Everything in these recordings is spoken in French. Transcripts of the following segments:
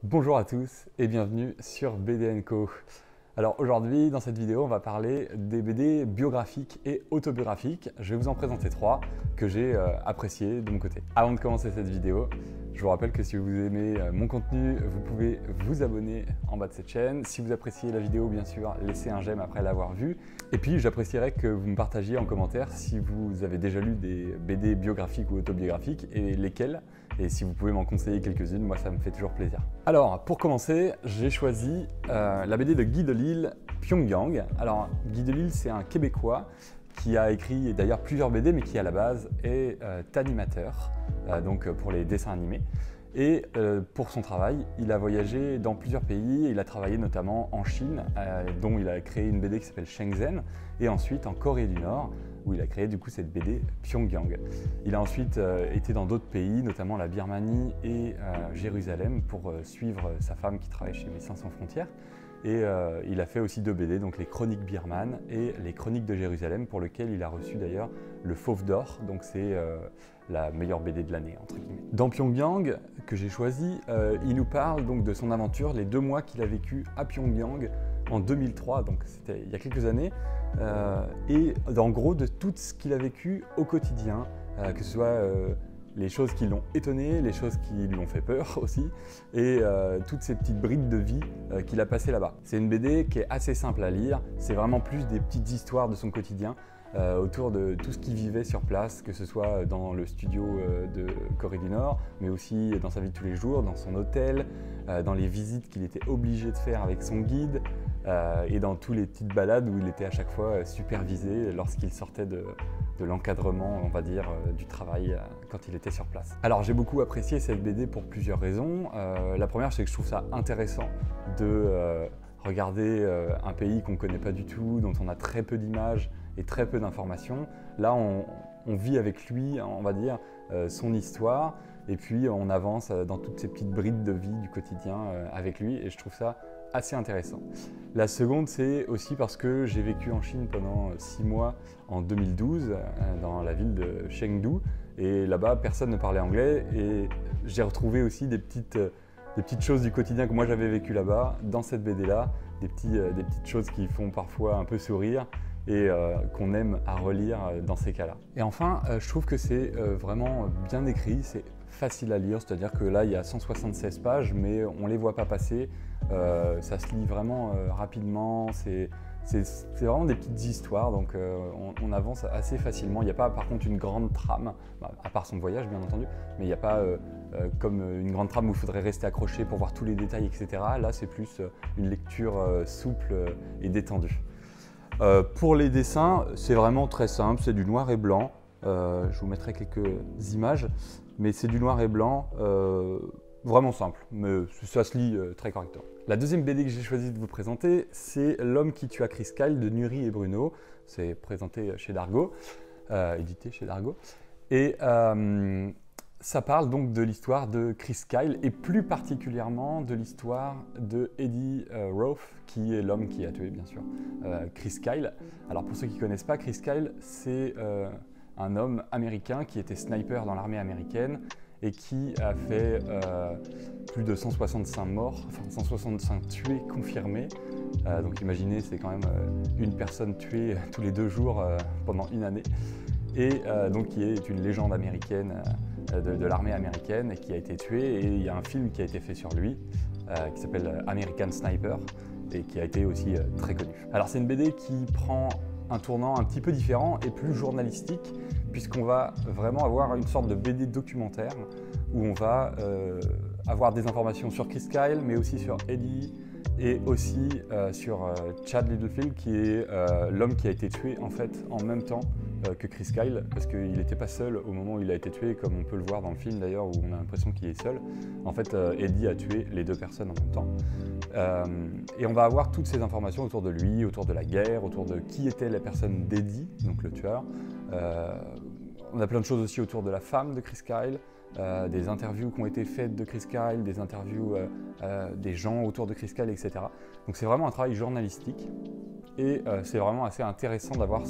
Bonjour à tous et bienvenue sur BD & Co. Alors aujourd'hui, dans cette vidéo, on va parler des BD biographiques et autobiographiques. Je vais vous en présenter trois que j'ai appréciés de mon côté. Avant de commencer cette vidéo, je vous rappelle que si vous aimez mon contenu, vous pouvez vous abonner en bas de cette chaîne. Si vous appréciez la vidéo, bien sûr, laissez un j'aime après l'avoir vue. Et puis, j'apprécierais que vous me partagiez en commentaire si vous avez déjà lu des BD biographiques ou autobiographiques et lesquelles. Et si vous pouvez m'en conseiller quelques-unes, moi ça me fait toujours plaisir. Alors, pour commencer, j'ai choisi la BD de Guy Delisle, Pyongyang. Alors, Guy Delisle, c'est un Québécois qui a écrit d'ailleurs plusieurs BD, mais qui à la base est animateur, donc pour les dessins animés. Et pour son travail, il a voyagé dans plusieurs pays. Il a travaillé notamment en Chine, dont il a créé une BD qui s'appelle Shenzhen, et ensuite en Corée du Nord, où il a créé du coup cette BD Pyongyang. Il a ensuite été dans d'autres pays, notamment la Birmanie et Jérusalem, pour suivre sa femme qui travaille chez Médecins Sans Frontières. Et il a fait aussi deux BD, donc les Chroniques birmanes et les Chroniques de Jérusalem, pour lesquelles il a reçu d'ailleurs le Fauve d'Or, donc c'est la meilleure BD de l'année, entre guillemets. Dans Pyongyang, que j'ai choisi, il nous parle donc de son aventure, les 2 mois qu'il a vécu à Pyongyang en 2003, donc c'était il y a quelques années, et en gros de tout ce qu'il a vécu au quotidien, que ce soit les choses qui l'ont étonné, les choses qui lui ont fait peur aussi, et toutes ces petites brides de vie qu'il a passées là-bas. C'est une BD qui est assez simple à lire, c'est vraiment plus des petites histoires de son quotidien, autour de tout ce qu'il vivait sur place, que ce soit dans le studio de Corée du Nord, mais aussi dans sa vie de tous les jours, dans son hôtel, dans les visites qu'il était obligé de faire avec son guide, et dans toutes les petites balades où il était à chaque fois supervisé lorsqu'il sortait de l'encadrement, on va dire, du travail quand il était sur place. Alors j'ai beaucoup apprécié cette BD pour plusieurs raisons. La première, c'est que je trouve ça intéressant de regarder un pays qu'on ne connaît pas du tout, dont on a très peu d'images et très peu d'informations. Là, on vit avec lui, on va dire, son histoire, et puis on avance dans toutes ces petites brides de vie du quotidien avec lui, et je trouve ça assez intéressant. La seconde, c'est aussi parce que j'ai vécu en Chine pendant 6 mois en 2012, dans la ville de Chengdu, et là-bas, personne ne parlait anglais, et j'ai retrouvé aussi des petites choses du quotidien que moi j'avais vécu là-bas, dans cette BD-là, des petites choses qui font parfois un peu sourire, et qu'on aime à relire dans ces cas-là. Et enfin, je trouve que c'est vraiment bien écrit, c'est facile à lire, c'est-à-dire que là il y a 176 pages, mais on ne les voit pas passer, ça se lit vraiment rapidement, c'est vraiment des petites histoires, donc on avance assez facilement. Il n'y a pas par contre une grande trame, à part son voyage bien entendu, mais il n'y a pas comme une grande trame où il faudrait rester accroché pour voir tous les détails, etc. Là c'est plus une lecture souple et détendue. Pour les dessins, c'est vraiment très simple, c'est du noir et blanc. Je vous mettrai quelques images, mais c'est du noir et blanc, vraiment simple, mais ça se lit très correctement. La deuxième BD que j'ai choisi de vous présenter, c'est L'homme qui tua Chris Kyle de Nuri et Bruno. C'est présenté chez Dargaud, édité chez Dargaud. Et ça parle donc de l'histoire de Chris Kyle et plus particulièrement de l'histoire de Eddie Roth, qui est l'homme qui a tué bien sûr Chris Kyle. Alors pour ceux qui ne connaissent pas, Chris Kyle, c'est un homme américain qui était sniper dans l'armée américaine et qui a fait plus de 165 morts, enfin 165 tués confirmés. Donc imaginez, c'est quand même une personne tuée tous les 2 jours pendant une année. Et donc qui est une légende américaine de l'armée américaine et qui a été tué. Et il y a un film qui a été fait sur lui qui s'appelle American Sniper et qui a été aussi très connu. Alors c'est une BD qui prend un tournant un petit peu différent et plus journalistique, puisqu'on va vraiment avoir une sorte de BD documentaire où on va avoir des informations sur Chris Kyle, mais aussi sur Eddie et aussi sur Chad Littlefield, qui est l'homme qui a été tué en fait en même temps que Chris Kyle, parce qu'il n'était pas seul au moment où il a été tué, comme on peut le voir dans le film d'ailleurs, où on a l'impression qu'il est seul. En fait, Eddie a tué les 2 personnes en même temps. Et on va avoir toutes ces informations autour de lui, autour de la guerre, autour de qui était la personne d'Eddie, donc le tueur. On a plein de choses aussi autour de la femme de Chris Kyle, des interviews qui ont été faites de Chris Kyle, des interviews des gens autour de Chris Kyle, etc. Donc c'est vraiment un travail journalistique et c'est vraiment assez intéressant d'avoir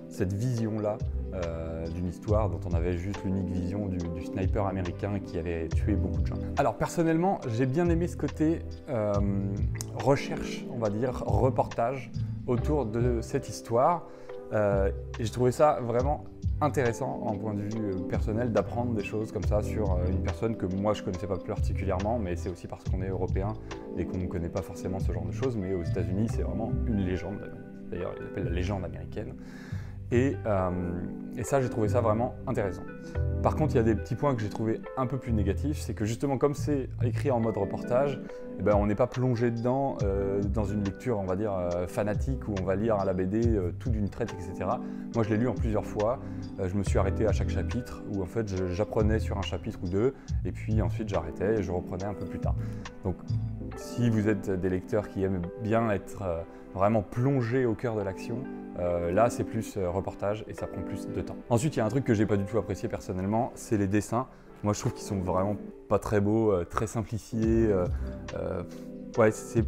cette vision-là d'une histoire dont on avait juste l'unique vision du sniper américain qui avait tué beaucoup de gens. Alors personnellement, j'ai bien aimé ce côté recherche, on va dire, reportage autour de cette histoire. Et j'ai trouvé ça vraiment intéressant en point de vue personnel d'apprendre des choses comme ça sur une personne que moi je connaissais pas plus particulièrement, mais c'est aussi parce qu'on est européen et qu'on ne connaît pas forcément ce genre de choses, mais aux États-Unis c'est vraiment une légende, d'ailleurs ils l'appellent la légende américaine. Et ça, j'ai trouvé ça vraiment intéressant. Par contre, il y a des petits points que j'ai trouvé un peu plus négatifs, c'est que justement, comme c'est écrit en mode reportage, eh ben, on n'est pas plongé dedans dans une lecture, on va dire, fanatique, où on va lire la BD tout d'une traite, etc. Moi, je l'ai lu en plusieurs fois. Je me suis arrêté à chaque chapitre, où en fait, j'apprenais sur un chapitre ou deux, et puis ensuite, j'arrêtais et je reprenais un peu plus tard. Donc, si vous êtes des lecteurs qui aiment bien être vraiment plongés au cœur de l'action, là c'est plus reportage et ça prend plus de temps. Ensuite, il y a un truc que j'ai pas du tout apprécié personnellement, c'est les dessins. Moi je trouve qu'ils sont vraiment pas très beaux, très simplifiés. Ouais, c'est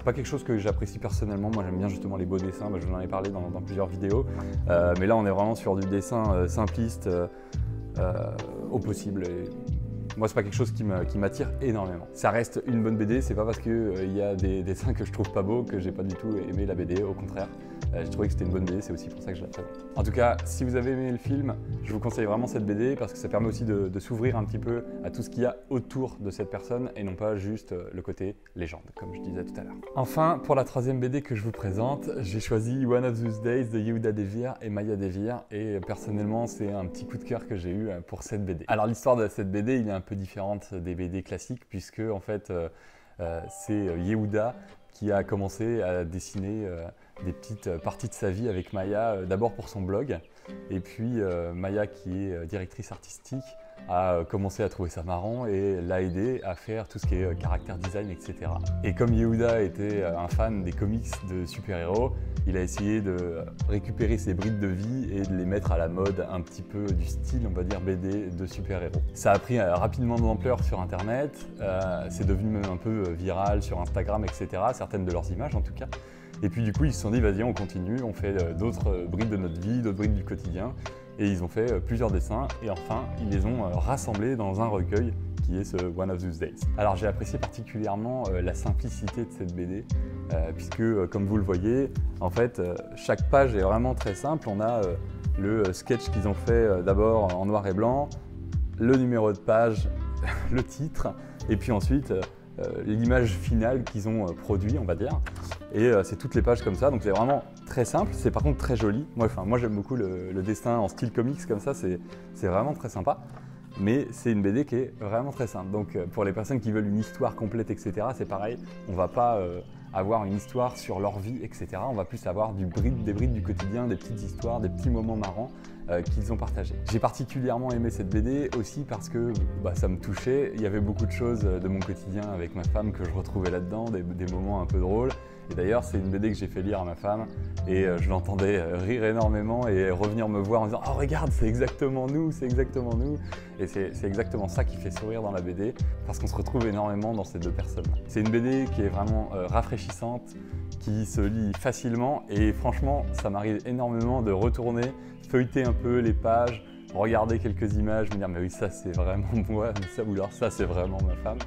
pas quelque chose que j'apprécie personnellement. Moi j'aime bien justement les beaux dessins, je vous en ai parlé dans plusieurs vidéos. Mais là on est vraiment sur du dessin simpliste au possible. Moi, c'est pas quelque chose qui m'attire énormément. Ça reste une bonne BD, c'est pas parce qu'il y a des dessins que je trouve pas beaux que j'ai pas du tout aimé la BD, au contraire. J'ai trouvé que c'était une bonne BD, c'est aussi pour ça que je la présente. En tout cas, si vous avez aimé le film, je vous conseille vraiment cette BD parce que ça permet aussi de s'ouvrir un petit peu à tout ce qu'il y a autour de cette personne et non pas juste le côté légende, comme je disais tout à l'heure. Enfin, pour la troisième BD que je vous présente, j'ai choisi One of Those Days de Yehuda Devir et Maya Devir et personnellement, c'est un petit coup de cœur que j'ai eu pour cette BD. Alors l'histoire de cette BD, il est un peu différente des BD classiques puisque en fait, c'est Yehuda qui a commencé à dessiner des petites parties de sa vie avec Maya, d'abord pour son blog, et puis Maya, qui est directrice artistique, a commencé à trouver ça marrant et l'a aidé à faire tout ce qui est character design, etc. Et comme Yehuda était un fan des comics de super-héros, il a essayé de récupérer ses brides de vie et de les mettre à la mode un petit peu du style, on va dire, BD de super-héros. Ça a pris rapidement de l'ampleur sur Internet, c'est devenu même un peu viral sur Instagram, etc. Certaines de leurs images en tout cas. Et puis du coup, ils se sont dit, vas-y, on continue, on fait d'autres brides de notre vie, d'autres brides du quotidien. Et ils ont fait plusieurs dessins et enfin, ils les ont rassemblés dans un recueil qui est ce One of Those Days. Alors j'ai apprécié particulièrement la simplicité de cette BD puisque, comme vous le voyez, en fait, chaque page est vraiment très simple. On a le sketch qu'ils ont fait d'abord en noir et blanc, le numéro de page, le titre, et puis ensuite l'image finale qu'ils ont produit, on va dire. Et c'est toutes les pages comme ça, donc c'est vraiment très simple, c'est par contre très joli. Moi j'aime beaucoup le dessin en style comics comme ça, c'est vraiment très sympa. Mais c'est une BD qui est vraiment très simple. Donc pour les personnes qui veulent une histoire complète, etc., c'est pareil, on va pas avoir une histoire sur leur vie, etc. On va plus avoir des brides du quotidien, des petites histoires, des petits moments marrants qu'ils ont partagés. J'ai particulièrement aimé cette BD aussi parce que ça me touchait. Il y avait beaucoup de choses de mon quotidien avec ma femme que je retrouvais là-dedans, des moments un peu drôles. Et d'ailleurs, c'est une BD que j'ai fait lire à ma femme et je l'entendais rire énormément et revenir me voir en disant « Oh regarde, c'est exactement nous, c'est exactement nous !» Et c'est exactement ça qui fait sourire dans la BD parce qu'on se retrouve énormément dans ces deux personnes. C'est une BD qui est vraiment rafraîchissante, qui se lit facilement et franchement, ça m'arrive énormément de retourner, feuilleter un peu les pages, regarder quelques images, me dire « Mais oui, ça c'est vraiment moi, ou alors ça c'est vraiment ma femme !»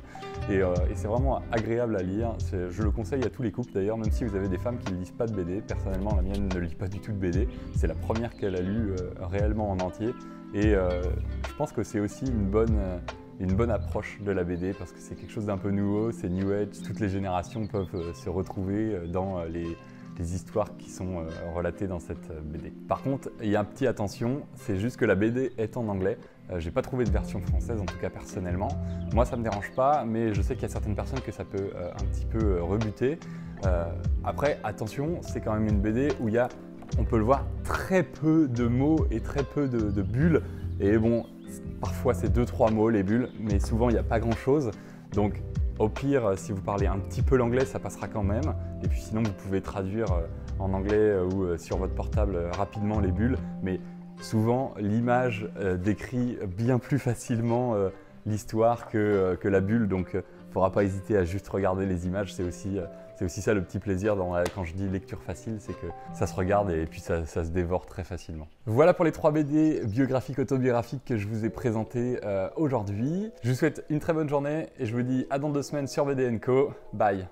Et c'est vraiment agréable à lire. Je le conseille à tous les couples d'ailleurs, même si vous avez des femmes qui ne lisent pas de BD. Personnellement, la mienne ne lit pas du tout de BD. C'est la première qu'elle a lue réellement en entier. Et je pense que c'est aussi une bonne approche de la BD parce que c'est quelque chose d'un peu nouveau, c'est New Age. Toutes les générations peuvent se retrouver dans les histoires qui sont relatées dans cette BD. Par contre, il y a un petit attention, c'est juste que la BD est en anglais. J'ai pas trouvé de version française, en tout cas personnellement. Moi, ça me dérange pas, mais je sais qu'il y a certaines personnes que ça peut un petit peu rebuter. Après, attention, c'est quand même une BD où il y a, on peut le voir, très peu de mots et très peu de bulles. Et bon, parfois c'est 2-3 mots les bulles, mais souvent il n'y a pas grand-chose. Donc, au pire, si vous parlez un petit peu l'anglais, ça passera quand même. Et puis sinon, vous pouvez traduire en anglais ou sur votre portable rapidement les bulles. Mais souvent, l'image décrit bien plus facilement l'histoire que la bulle. Donc, faudra pas hésiter à juste regarder les images, c'est aussi ça le petit plaisir quand je dis lecture facile, c'est que ça se regarde et puis ça se dévore très facilement. Voilà pour les 3 BD biographiques, autobiographiques que je vous ai présentés aujourd'hui. Je vous souhaite une très bonne journée et je vous dis à dans 2 semaines sur BD & Co. Bye.